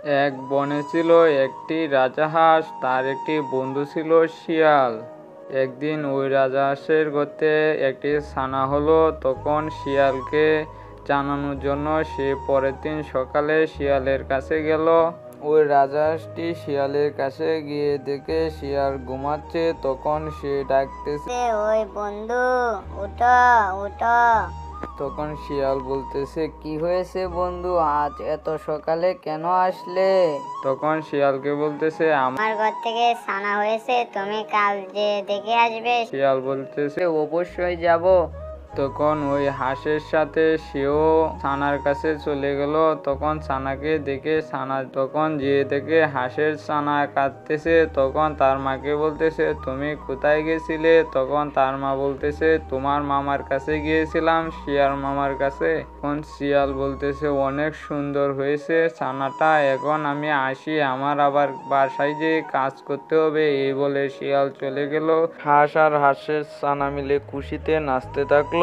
এক বনে ছিল একটি রাজাহাঁস, তার একটি বন্ধু ছিল শিয়াল। একদিন ওই রাজাহাঁসের গর্তে একটি ছানা হলো। তখন শিয়ালকে জানানোর জন্য সে পরের দিন সকালে শিয়ালের কাছে গেল। ওই রাজাহাঁসটি শিয়ালের কাছে গিয়ে দেখে শিয়াল ঘুমাচ্ছে। তখন সে ডাকতেছে, ওই বন্ধু, উঠো উঠো। তখন শিয়াল বলতেছে, কি হয়েছে বন্ধু, আজ এত সকালে কেন আসলে? তখন শিয়ালকে বলতেছে, আমার ঘর থেকে ছানা হয়েছে, তুমি কাল যে দেখে আসবে। শিয়াল বলতেছে, অবশ্যই যাব। তখন ওই হাঁসের সাথে সেও ছানার কাছে চলে গেল। তখন ছানাকে দেখে ছানা তখন যেয়ে দেখে হাঁসের ছানা কাঁদতেছে। তখন তার মাকে বলতেছে, তুমি কোথায় গেছিলে? তখন তার মা বলতেছে, তোমার মামার কাছে গিয়েছিলাম, শিয়াল মামার কাছে। তখন শিয়াল বলতেছে, অনেক সুন্দর হয়েছে ছানাটা, এখন আমি আসি, আমার আবার বাসায় যে কাজ করতে হবে। এই বলে শিয়াল চলে গেল। হাঁস আর হাঁসের ছানা মিলে খুশিতে নাচতে থাকলো।